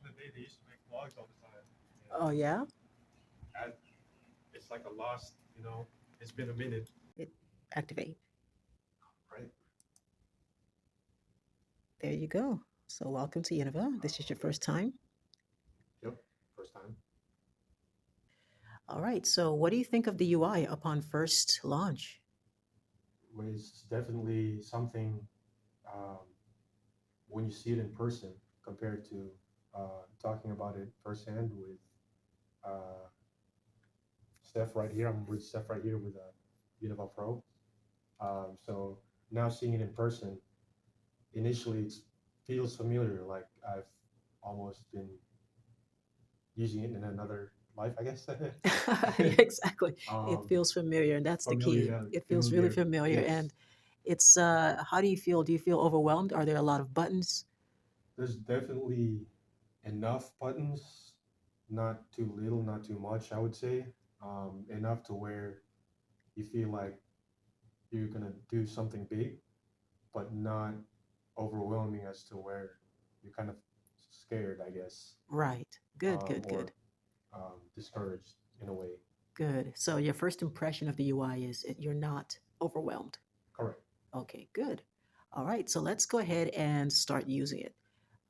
in the day, they used to make vlogs all the time. Oh, yeah? And it's like a lost, it's been a minute, It activate. right? There you go. So welcome to Univah. This is your Okay. first time. Yep. First time. All right. So what do you think of the UI upon first launch? Well, it's definitely something um, when you see it in person compared to talking about it firsthand with uh, Steph right here. I'm with Steph right here with Univah Pro. So now seeing it in person, initially it feels familiar, like I've almost been using it in another life, I guess. Exactly. It um, feels familiar, and that's the key. familiar, It feels really familiar. familiar. Yes, And it's how do you feel? Do you feel overwhelmed? Are there a lot of buttons? there's definitely enough buttons, not too little, not too much, I would say. Enough to where you feel like you're gonna do something big, but not overwhelming as to where you're kind of scared, I guess, Right. Good, good, or good, discouraged in a way. good. So your first impression of the UI is you're not overwhelmed. Correct. Okay, good. All right, so let's go ahead and start using it.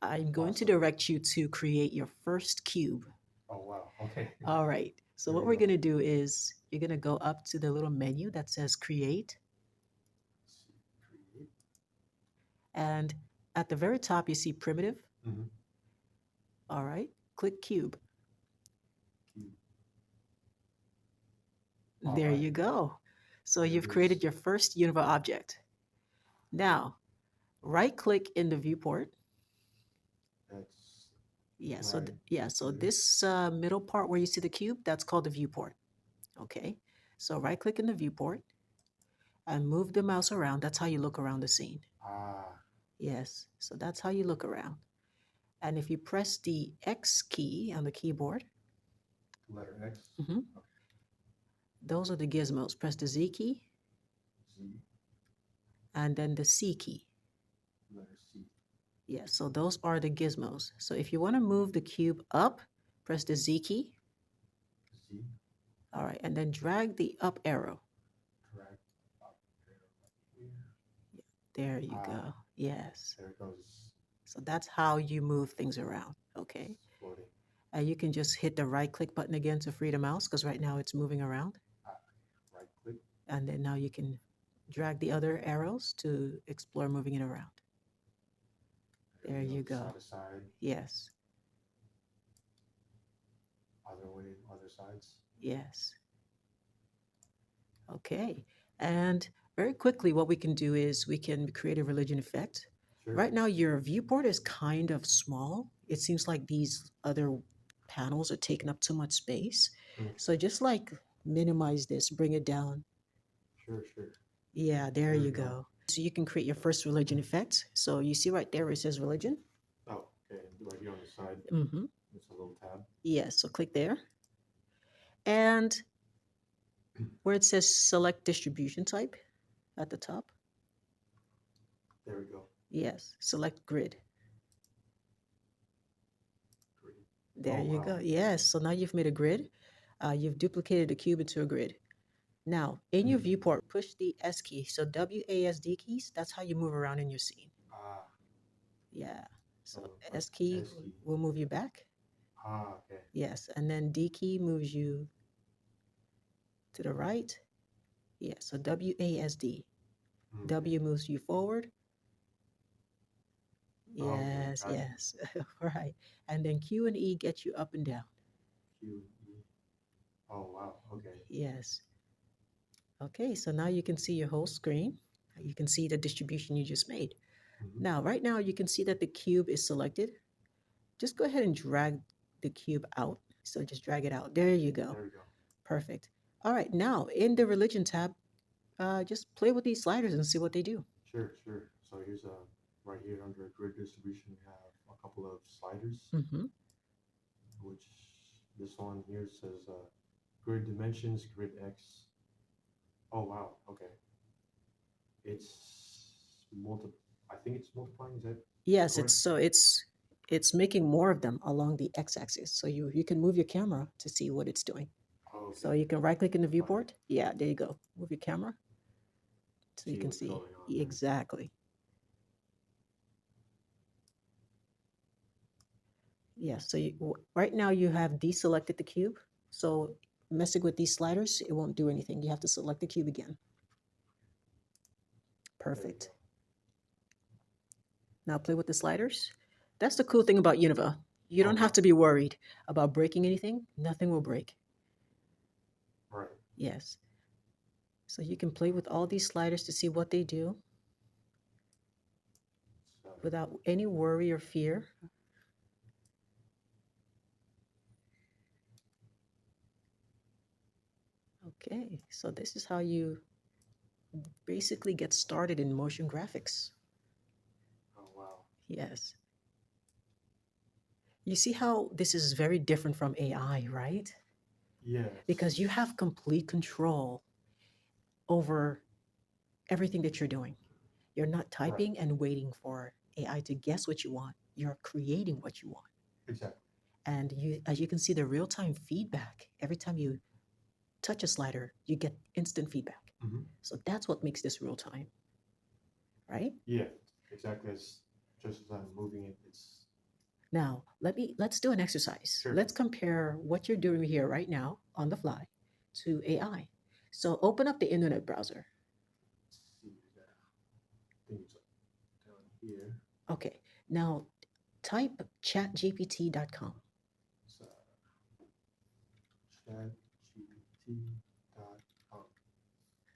I'm going to Awesome. direct you to create your first cube. Oh wow. Okay. All right, so Here what we we're go. going to do is you're going to go up to the little menu that says create, Let's see. Create. and at the very top, you see primitive. Mm-hmm. All right, click cube. Cube. All There right. you go. So There you've it is. created your first Univah object. Now, right click in the viewport. That's Yeah, so right so here. this middle part where you see the cube, that's called the viewport. Okay, so right click in the viewport and move the mouse around. That's how you look around the scene. Ah, Yes, so that's how you look around. And if you press the X key on the keyboard, letter X. mhm, Okay. those are the gizmos. Press the Z key Z. and then the C key. Letter C. Yes, so those are the gizmos. So if you want to move the cube up, press the Z key. Z. All right, and then drag the up arrow. Drag up arrow right here. There you Ah, go. Yes. there it goes. So that's how you move things around. Okay. It's floating. And you can just hit the right click button again to free the mouse because right now it's moving around. Ah, right click. And then now you can drag the other arrows to explore moving it around. There There we go. you go. Side to side. Yes. Other way. Other sides. Yes. Okay. And very quickly, what we can do is we can create a religion effect. Sure. Right now, your viewport is kind of small. It seems like these other panels are taking up too much space. Okay. So just like minimize this, bring it down. Sure. Sure. Yeah, there There you we go. go. So you can create your first religion effect. So you see right there where it says religion? Oh, okay. Right here on the side. Mm-hmm. It's a little tab. Yes, so click there. And where it says select distribution type at the top, There we go. yes, select grid. Great. There Oh you wow. go. Yes, so now you've made a grid. You've duplicated the cube into a grid. Now, in your viewport, push the S key. So WASD keys, that's how you move around in your scene. Ah. Yeah. So So like S key S key. will move you back. Ah. Okay. Yes. And then D key moves you to the right. Yeah. So WASD. Okay. W moves you forward. Okay. Yes, Got it. yes. Right. And then Q and E get you up and down. Q E. Oh wow. Okay. Yes. Okay, so now you can see your whole screen. You can see the distribution you just made. Mm-hmm. Now, right now, you can see that the cube is selected. Just go ahead and drag the cube out. So just drag it out. There you go. There we go. Perfect. All right, now in the religion tab, just play with these sliders and see what they do. Sure. Sure. So here's right here under grid distribution we have a couple of sliders, Mm-hmm. which this one here says grid dimensions, grid X. Oh wow. Okay. It's multi. I think it's multiplying. Is that Yes, correct? it's it's making more of them along the x-axis. So you can move your camera to see what it's doing. So Okay. you can right click in the Fine. viewport. Yeah, there you go. Move your camera so you See can what's see going on there. exactly. Yeah, so right now you have deselected the cube. So messing with these sliders, it won't do anything. You have to select the cube again. There you Perfect. go. Now play with the sliders. That's the cool thing about Univah. You Oh, don't have wow. to be worried about breaking anything. Nothing will break. Right. Yes. So you can play with all these sliders to see what they do So, without any worry or fear. Okay, so this is how you basically get started in motion graphics. oh, wow. Yes. You see how this is very different from AI, right? Yes. Because you have complete control over everything that you're doing. You're not Right. typing and waiting for AI to guess what you want. You're creating what you want. Exactly. And as you can see, the real-time feedback, every time you touch a slider, you get instant feedback. Mm-hmm. So that's what makes this real time, right? Yeah. Exactly. It's just as I'm moving it, it's Now, let's do an exercise. sure. Let's compare what you're doing here right now on the fly to AI. So open up the internet browser. Let's see that. I think it's down here. Okay. Now type chatgpt.com. It's chatgpt.com.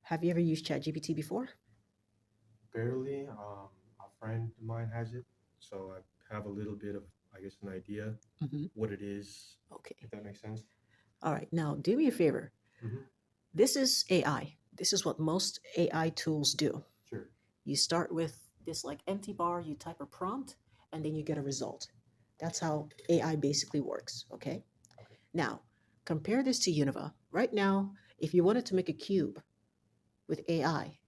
Have you ever used ChatGPT before? Barely. A friend of mine has it, so I have a little bit of, I guess, an idea Mm-hmm. what it is, Okay. if that makes sense. All right. Now do me a favor. Mm-hmm. This is AI. This is what most AI tools do. Sure. You start with this like empty bar, you type a prompt, and then you get a result. That's how AI basically works. Okay. Okay. Now, compare this to Univah. Right now, if you wanted to make a cube with AI,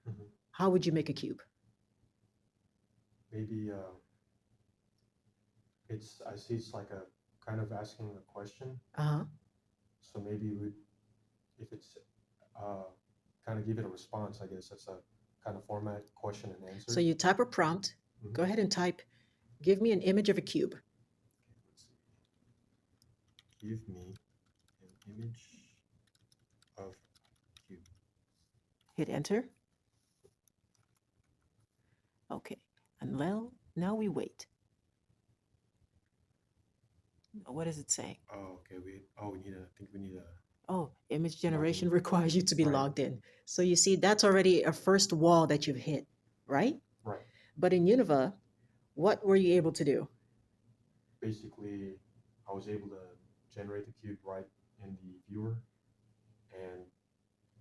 Mm-hmm. how would you make a cube? Maybe I see it's like a kind of asking a question. Uh-huh. So maybe if it's uh, kind of give it a response, I guess that's a kind of format question and answer. So you type a prompt. Mhm. Go ahead and type, give me an image of a cube. Let's see. Give me an image of cube. Hit enter. Okay. And now we wait. What is it saying? Oh, okay. I think we need a. Oh, image Login. generation requires you to be Right. logged in. So you see, that's already a first wall that you've hit, right? Right. But in Univah, what were you able to do? Basically, I was able to generate the cube right in the viewer, and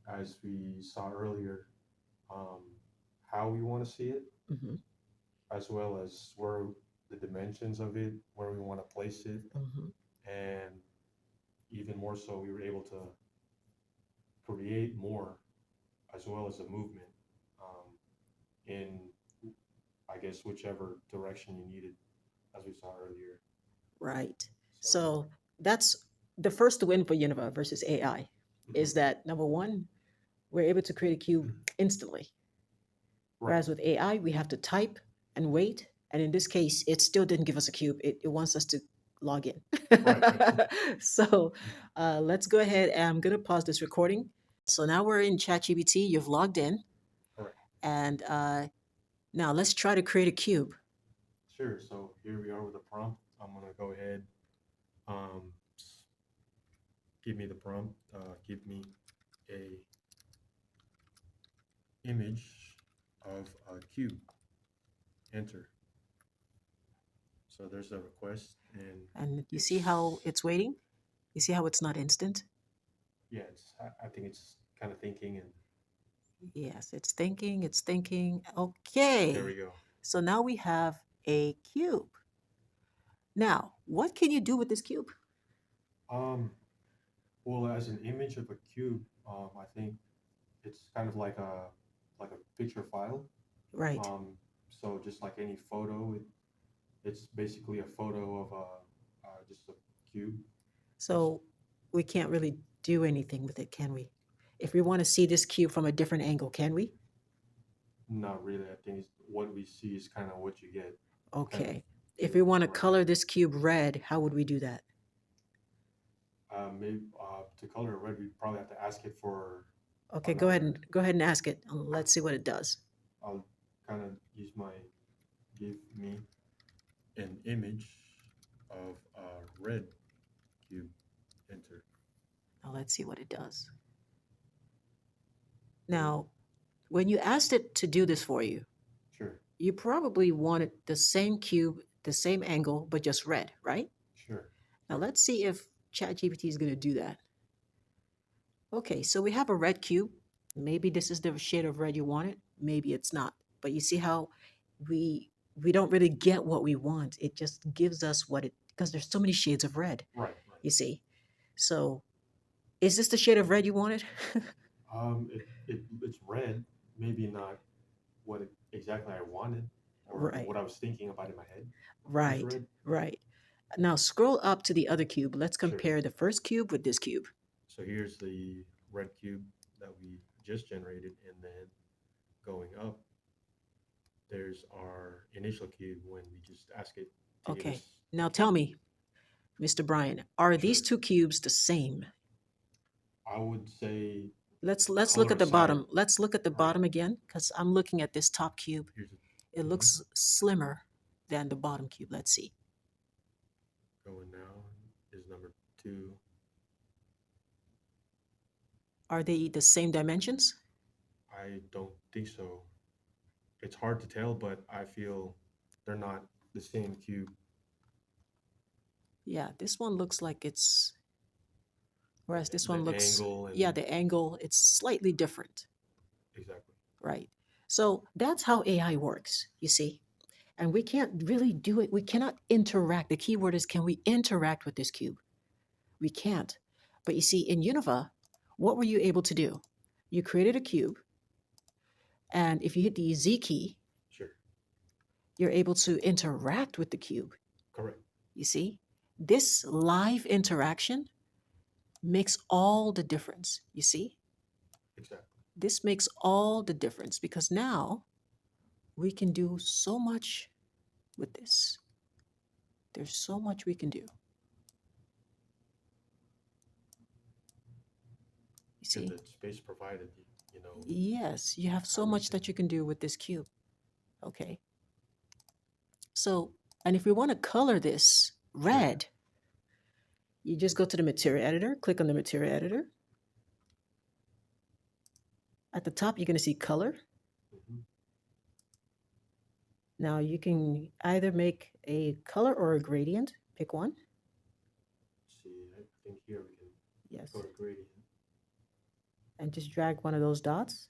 as we saw earlier, um, how we want to see it, Mm-hmm. as well as where the dimensions of it, where we want to place it, Mm-hmm. and even more so, we were able to create more as well as a movement in, I guess, whichever direction you needed, as we saw earlier. Right. So, So that's the first win for Univah versus AI is mhm. that number one, we're able to create a cube instantly. Right. Whereas with AI, we have to type and wait. And in this case, it still didn't give us a cube. It wants us to log in. Right. So let's go ahead. And I'm going to pause this recording. So now we're in ChatGPT. You've logged in. Correct. And now let's try to create a cube. Sure. So here we are with the prompt. I'm gonna go ahead. Um, give me the prompt. Give me a image of a cube. Enter. So there's a request, And you see how it's waiting? You see how it's not instant? yeah. I think it's kind of thinking, and Yes, it's thinking, it's thinking. there Okay. we go. So now we have a cube. Now, what can you do with this cube? Um, well, as an image of a cube, I think it's kind of like a picture file. Right. So just like any photo, It's basically a photo of just a cube. It's So we can't really do anything with it, can we? If we want to see this cube from a different angle, can we? not really. I think it's, what we see is kind of what you get, kind of Okay. If we thing. want to Right. color this cube red, how would we do that? Maybe to color it red, we probably have to ask it for Okay, another. go ahead and ask it. Let's see what it does. I'll kind of use my give me an image of a red cube. Enter. Now let's see what it does. Now, when you asked it to do this for you, Sure. you probably wanted the same cube, the same angle, but just red, right? Sure. Now let's see if ChatGPT is going to do that. Okay, so we have a red cube. Maybe this is the shade of red you wanted. Maybe it's not. But you see how we don't really get what we want. It just gives us what it, because there's so many shades of red, Right. Right. you see. So is this the shade of red you wanted? It's red. Maybe not what exactly I wanted or Right, what I was thinking about in my head. It's right, red. right. Now scroll up to the other cube. Let's Sure. compare the first cube with this cube. So here's the red cube that we just generated, and then going up, there's our initial cube when we just ask it to give Okay, us. now tell me, Mr. Brian, are these Sure. two cubes the same? I would say Let's look color at the aside. bottom. Let's look at the Right. bottom again, because I'm looking at this top cube. Here's It looks slimmer than the bottom cube. Let's see. going now is number 2. Are they the same dimensions? I don't think so. It's hard to tell, but I feel they're not the same cube. Yeah, this one looks like it's, whereas this The one looks, angle and yeah, the angle, it's slightly different, exactly. right? So that's how AI works, you see? And we can't really do it. We cannot interact. The key word is, can we interact with this cube? We can't. But you see, in Univah, what were you able to do? You created a cube, and if you hit the Z key, Sure. you're able to interact with the cube. Correct. You see, this live interaction makes all the difference. You see, Exactly. this makes all the difference because now we can do so much with this. There's so much we can do. You see? And the space provided, you know. Yes, you have so much that you can do with this cube. Okay. So, and if we want to color this red, you just go to the material editor, click on the material editor. At the top, you're going to see color. Mhm. Now you can either make a color or a gradient. Pick one. See, I think here we can Yes. go to gradient. And just drag one of those dots.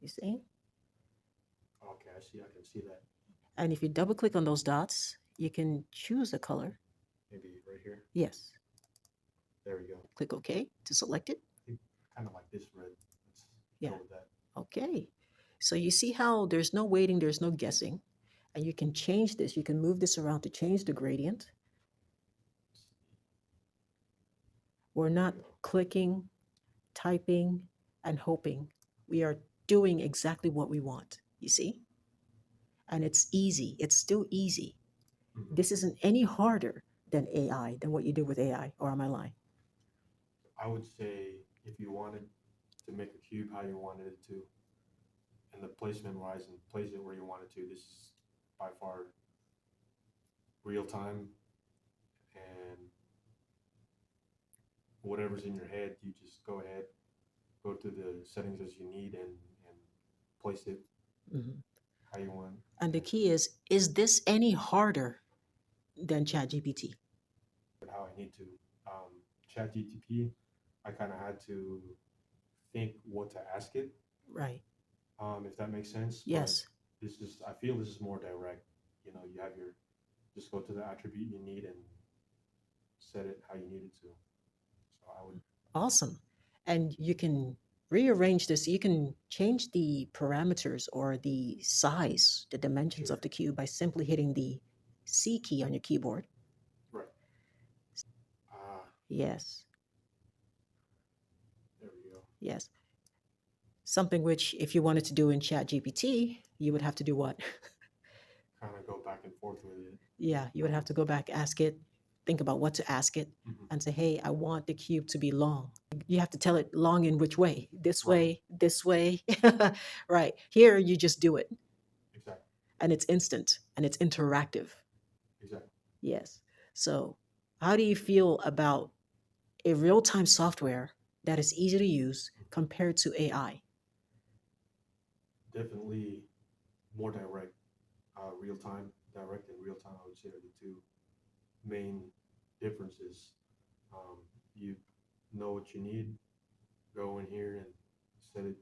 You see? Okay, I see. I can see that. And if you double click on those dots, you can choose a color. Maybe right here. Yes. There we go. Click OK to select it. Kind of like this red. Let's Yeah. go with that. Okay. So you see how there's no waiting, there's no guessing. And you can change this. You can move this around to change the gradient. We're not clicking, typing, and hoping. We are doing exactly what we want, you see? And it's easy. It's still easy. Mhm. This isn't any harder than AI, than what you did with AI, or am I lying? I would say if you wanted to make a cube how you wanted it to, and the placement wise, and place it where you want it to, this is by far real time, and whatever's in your head, you just go ahead, go to the settings as you need, and place it Mhm. how you want. And the key is this any harder than ChatGPT? How I need to. ChatGPT, I kind of had to think what to ask it, Right. if that makes sense. Yes. But I feel this is more direct. You know, you have just go to the attribute you need and set it how you need it to. So I would. Awesome. And you can rearrange this. You can change the parameters or the size, the dimensions of Sure. the cube by simply hitting the C key on your keyboard. Right. Ah, Yes, there we go. yes. Something which, if you wanted to do in ChatGPT, you would have to do what? Kind of go back and forth with it. Yeah, you would have to go back, ask it, think about what to ask it, Mhm. and say, hey, I want the cube to be long. You have to tell it long in which way? This Right. way, this way. Right. Here, you just do it, Exactly. and it's instant and it's interactive. Exactly. Yes. So, how do you feel about a real time software that is easy to use compared to AI? Definitely more direct. Real time, direct and real time, I would say, are the two main differences. You know what you need, go in here and set it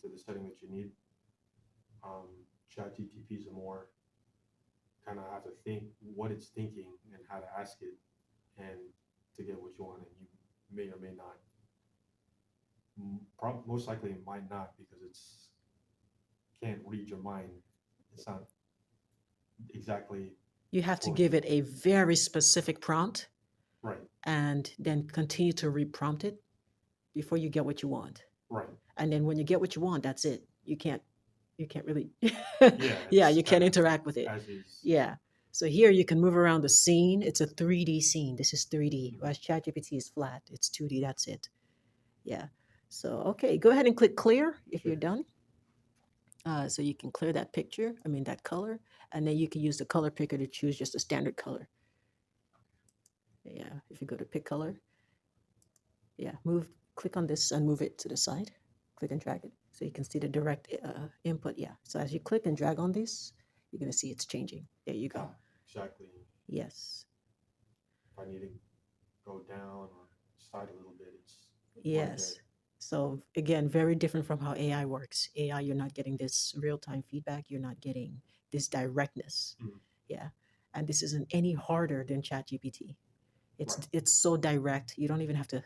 to the setting that you need. ChatGPT is a more kind of have to think what it's thinking and how to ask it and to get what you want, and you may or may not. Most likely, it might not because it's can't read your mind. It's not exactly You have to for you. give it a very specific prompt Right. and then continue to reprompt it before you get what you want. Right. And then when you get what you want, that's it. You can't really Yeah. yeah, It's you kind can't of interact with it. as is. Yeah. So here you can move around the scene. It's a 3D scene. This is 3D. Mhm. Whereas ChatGPT is flat. It's 2D. That's it. Yeah. So okay, go ahead and click clear if you're Sure. done. So you can clear that picture. I mean that color, and then you can use the color picker to choose just a standard color. Yeah. If you go to pick color, yeah, click on this and move it to the side. Click and drag it so you can see the direct input. Yeah. So as you click and drag on this, you're gonna see it's changing. There you go. Ah, exactly. Yes. If I need to go down or side a little bit, it's right there. Yes. So again, very different from how AI works. AI, you're not getting this real-time feedback. You're not getting this directness. Mhm. Yeah. And this isn't any harder than ChatGPT. It's Right. it's so direct. You don't even have to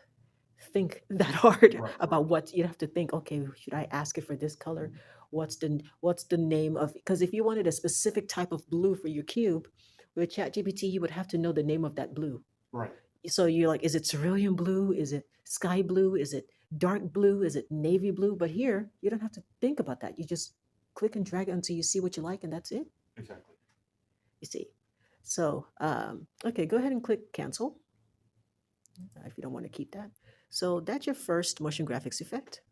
think that hard Right. about Right. what you have to think. Okay, should I ask it for this color? What's the name of? Because if you wanted a specific type of blue for your cube, with ChatGPT, you would have to know the name of that blue. Right. So you're like, is it cerulean blue? Is it sky blue? Is it dark blue? Is it navy blue? But here, you don't have to think about that. You just click and drag it until you see what you like, and that's it. Exactly. You see. So, okay, go ahead and click cancel if you don't want to keep that. So that's your first motion graphics effect.